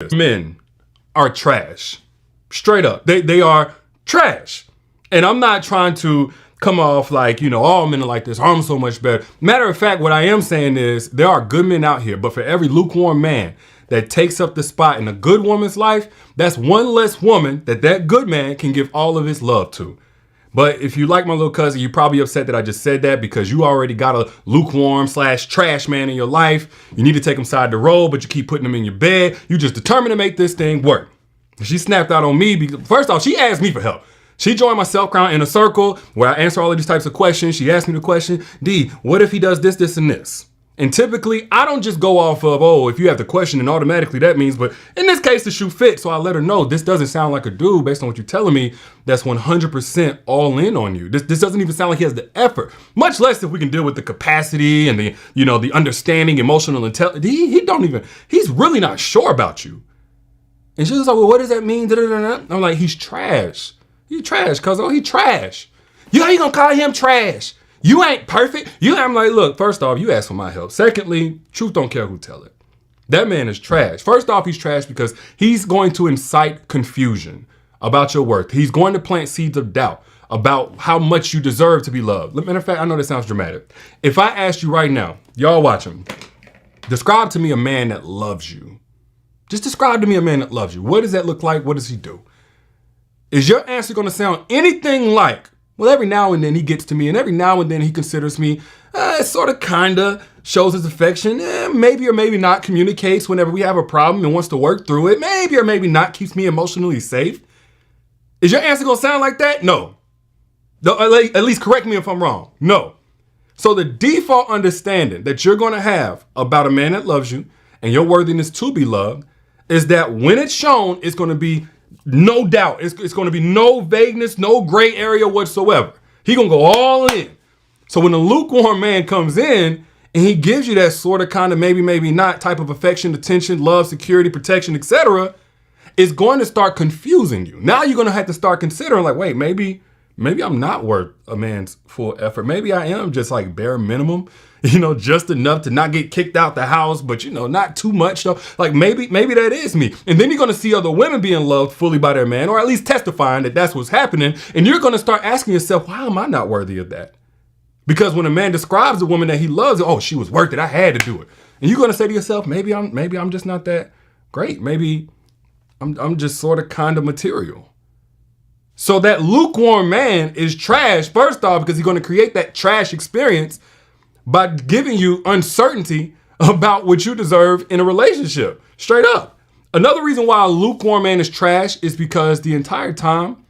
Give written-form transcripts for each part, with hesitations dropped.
Men are trash. Straight up. They are trash. And I'm not trying to come off like, all men are like this. I'm so much better. Matter of fact, what I am saying is there are good men out here, but for every lukewarm man that takes up the spot in a good woman's life, that's one less woman that good man can give all of his love to. But if you like my little cousin, you're probably upset that I just said that because you already got a lukewarm/trash man in your life. You need to take him side the road, but you keep putting him in your bed. You just determined to make this thing work. She snapped out on me because, first off, she asked me for help. She joined my self-crown in a circle where I answer all of these types of questions. She asked me the question, D, what if he does this, this, and this? And typically, I don't just go off of, if you have the question, then automatically that means, but in this case, the shoe fits. So I let her know this doesn't sound like a dude based on what you're telling me that's 100% all in on you. This doesn't even sound like he has the effort, much less if we can deal with the capacity and the understanding, emotional intelligence. He's really not sure about you. And she was like, well, what does that mean? I'm like, he's trash. He trash, cuz he trash. You gonna call him trash? You ain't perfect. I'm like, look, first off, you asked for my help. Secondly, truth don't care who tell it. That man is trash. First off, he's trash because he's going to incite confusion about your worth. He's going to plant seeds of doubt about how much you deserve to be loved. Matter of fact, I know that sounds dramatic. If I asked you right now, y'all watching, describe to me a man that loves you. Just describe to me a man that loves you. What does that look like? What does he do? Is your answer going to sound anything like, well, every now and then he gets to me, and every now and then he considers me, sort of, kinda, shows his affection, maybe or maybe not communicates whenever we have a problem and wants to work through it, maybe or maybe not keeps me emotionally safe? Is your answer gonna sound like that? No. At least correct me if I'm wrong. No. So the default understanding that you're gonna have about a man that loves you and your worthiness to be loved is that when it's shown, it's gonna be no doubt. It's going to be no vagueness, no gray area whatsoever. He going to go all in. So when the lukewarm man comes in and he gives you that sort of kind of maybe, maybe not type of affection, attention, love, security, protection, etc., it's going to start confusing you. Now you're going to have to start considering like, wait, maybe I'm not worth a man's full effort. Maybe I am just like bare minimum, just enough to not get kicked out the house, but not too much though. Like maybe that is me. And then you're going to see other women being loved fully by their man, or at least testifying that that's what's happening. And you're going to start asking yourself, why am I not worthy of that? Because when a man describes a woman that he loves, oh, she was worth it. I had to do it. And you're going to say to yourself, maybe I'm just not that great. Maybe I'm just sort of kind of material. So that lukewarm man is trash, first off, because he's going to create that trash experience by giving you uncertainty about what you deserve in a relationship. Straight up. Another reason why a lukewarm man is trash is because the entire time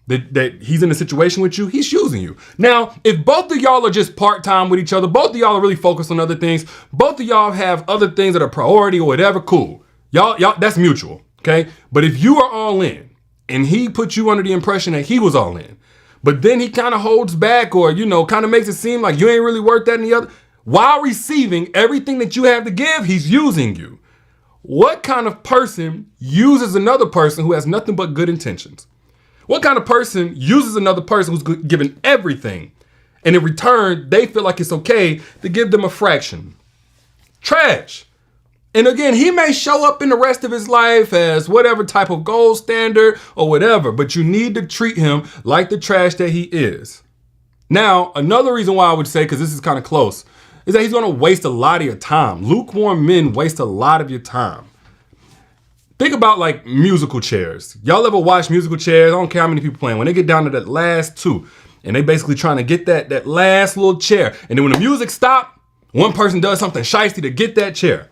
that he's in a situation with you, he's using you. Now, if both of y'all are just part-time with each other, both of y'all are really focused on other things, both of y'all have other things that are priority or whatever, cool. Y'all, that's mutual, okay? But if you are all in, and he put you under the impression that he was all in, but then he kind of holds back or, kind of makes it seem like you ain't really worth that and the other, while receiving everything that you have to give, he's using you. What kind of person uses another person who has nothing but good intentions? What kind of person uses another person who's given everything, and in return, they feel like it's okay to give them a fraction? Trash. And again, he may show up in the rest of his life as whatever type of gold standard or whatever, but you need to treat him like the trash that he is. Now, another reason why I would say, because this is kind of close, is that he's going to waste a lot of your time. Lukewarm men waste a lot of your time. Think about like musical chairs. Y'all ever watch musical chairs? I don't care how many people playing. When they get down to that last two, and they basically trying to get that last little chair, and then when the music stops, one person does something shiesty to get that chair.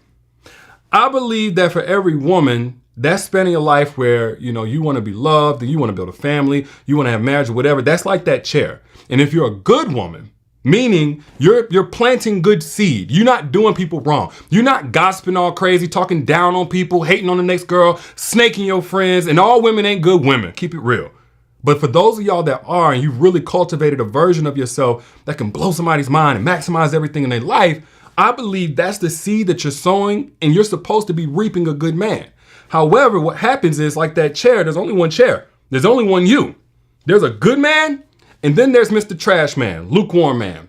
I believe that for every woman, that's spending a life where, you want to be loved and you want to build a family, you want to have marriage or whatever, that's like that chair. And if you're a good woman, meaning you're planting good seed, you're not doing people wrong, you're not gossiping all crazy, talking down on people, hating on the next girl, snaking your friends, and all women ain't good women, keep it real. But for those of y'all that are, and you've really cultivated a version of yourself that can blow somebody's mind and maximize everything in their life, I believe that's the seed that you're sowing, and you're supposed to be reaping a good man. However, what happens is like that chair, there's only one chair. There's only one you. There's a good man, and then there's Mr. Trash Man, lukewarm man.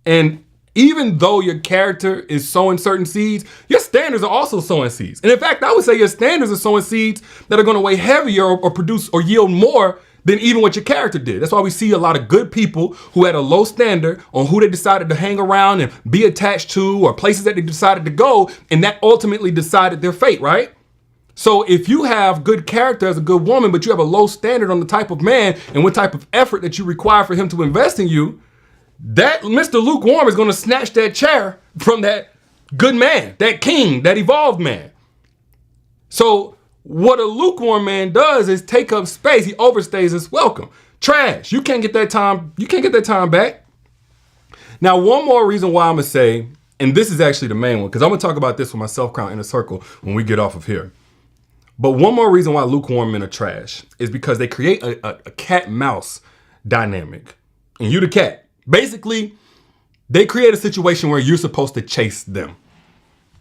And Even though your character is sowing certain seeds, your standards are also sowing seeds. And in fact, I would say your standards are sowing seeds that are going to weigh heavier or produce or yield more than even what your character did. That's why we see a lot of good people who had a low standard on who they decided to hang around and be attached to, or places that they decided to go, and that ultimately decided their fate, right? So if you have good character as a good woman, but you have a low standard on the type of man and what type of effort that you require for him to invest in you, that Mr. Lukewarm is going to snatch that chair from that good man, that king, that evolved man. So what a lukewarm man does is take up space. He overstays his welcome. Trash. You can't get that time. You can't get that time back. Now, one more reason why I'm going to say, and this is actually the main one, because I'm going to talk about this with my self-crown inner circle when we get off of here. But one more reason why lukewarm men are trash is because they create a cat-mouse dynamic. And you the cat. Basically, they create a situation where you're supposed to chase them.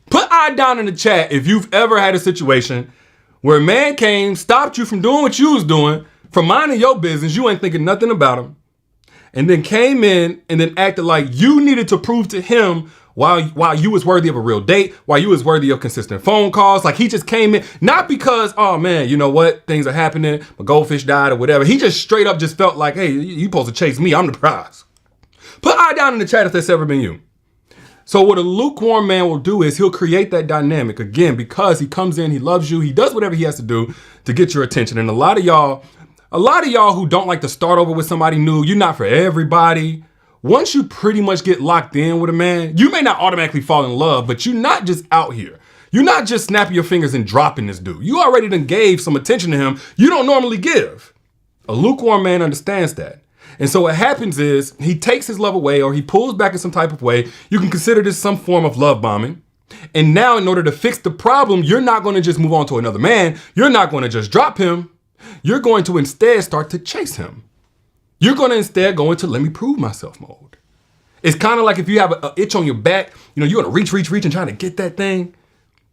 Put I down in the chat if you've ever had a situation where a man came, stopped you from doing what you was doing, from minding your business, you ain't thinking nothing about him, and then came in and then acted like you needed to prove to him why you was worthy of a real date, why you was worthy of consistent phone calls. Like he just came in, not because, oh man, you know what, things are happening, my goldfish died or whatever. He just straight up just felt like, hey, you supposed to chase me, I'm the prize. Put I down in the chat if that's ever been you. So what a lukewarm man will do is he'll create that dynamic, again, because he comes in, he loves you, he does whatever he has to do to get your attention. And a lot of y'all who don't like to start over with somebody new, you're not for everybody. Once you pretty much get locked in with a man, you may not automatically fall in love, but you're not just out here. You're not just snapping your fingers and dropping this dude. You already done gave some attention to him you don't normally give. A lukewarm man understands that. And so what happens is he takes his love away, or he pulls back in some type of way. You can consider this some form of love bombing. And now in order to fix the problem, you're not going to just move on to another man. You're not going to just drop him. You're going to instead start to chase him. You're going to instead go into let me prove myself mode. It's kind of like if you have an itch on your back, you know, you're going to reach and trying to get that thing.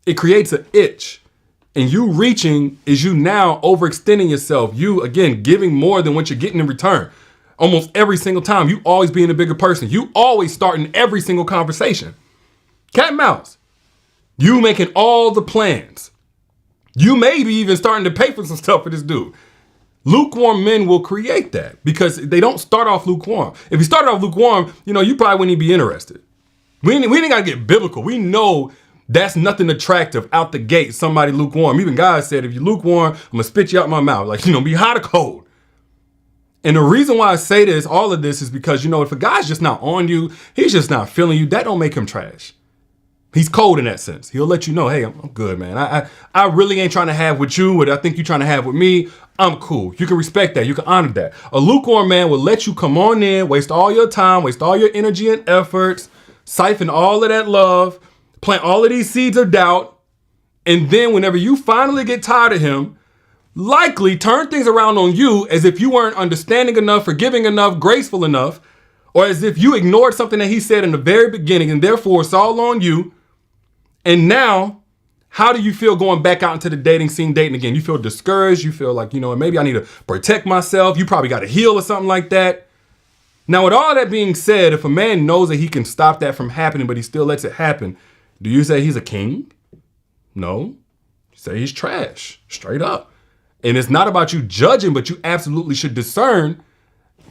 It creates an itch. And you reaching is you now overextending yourself. You, again, giving more than what you're getting in return. Almost every single time. You always being a bigger person. You always starting every single conversation. Cat and mouse. You making all the plans. You may be even starting to pay for some stuff for this dude. Lukewarm men will create that because they don't start off lukewarm. If you started off lukewarm, you know, you probably wouldn't even be interested. We ain't got to get biblical. We know that's nothing attractive out the gate. Somebody lukewarm. Even God said, if you lukewarm, I'm going to spit you out my mouth. Like, you know, be hot or cold. And the reason why I say this, all of this, is because, you know, if a guy's just not on you, he's just not feeling you, that don't make him trash. He's cold in that sense. He'll let you know, hey, I'm good, man. I really ain't trying to have with you what I think you're trying to have with me. I'm cool. You can respect that. You can honor that. A lukewarm man will let you come on in, waste all your time, waste all your energy and efforts, siphon all of that love, plant all of these seeds of doubt. And then whenever you finally get tired of him, likely turn things around on you as if you weren't understanding enough, forgiving enough, graceful enough, or as if you ignored something that he said in the very beginning and therefore it's all on you. And now, how do you feel going back out into the dating scene, dating again? You feel discouraged. You feel like, you know, maybe I need to protect myself. You probably got to heal or something like that. Now, with all that being said, if a man knows that he can stop that from happening, but he still lets it happen, do you say he's a king? No. You say he's trash, straight up. And it's not about you judging, but you absolutely should discern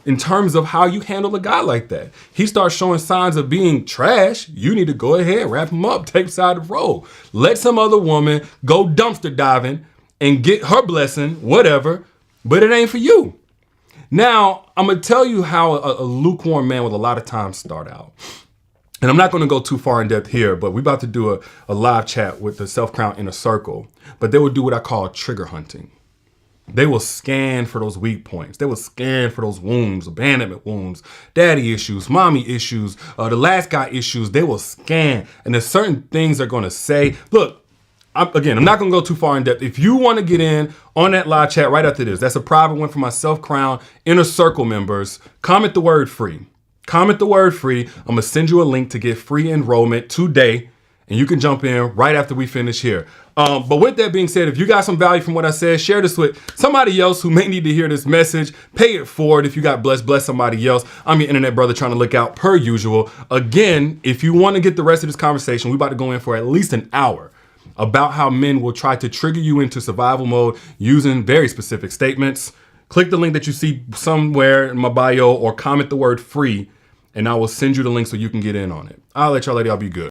in terms of how you handle a guy like that. He starts showing signs of being trash. You need to go ahead, wrap him up, take side of the road. Let some other woman go dumpster diving and get her blessing, whatever, but it ain't for you. Now, I'm going to tell you how a lukewarm man will a lot of times start out. And I'm not going to go too far in depth here, but we're about to do a live chat with the Self-Crown Inner Circle. But they will do what I call trigger hunting. They will scan for those weak points. They will scan for those wounds, abandonment wounds, daddy issues, mommy issues, the last guy issues. They will scan. And there's certain things they're going to say. Look, I'm not going to go too far in depth. If you want to get in on that live chat right after this, that's a private one for my Self-Crown Inner Circle members. Comment the word free. Comment the word free. I'm going to send you a link to get free enrollment today. and you can jump in right after we finish here. But with that being said, if you got some value from what I said, share this with somebody else who may need to hear this message. Pay it forward. If you got blessed, bless somebody else. I'm your internet brother trying to look out per usual. Again, if you want to get the rest of this conversation, we're about to go in for at least an hour about how men will try to trigger you into survival mode using very specific statements. Click the link that you see somewhere in my bio or comment the word free, and I will send you the link so you can get in on it. I'll let y'all be good.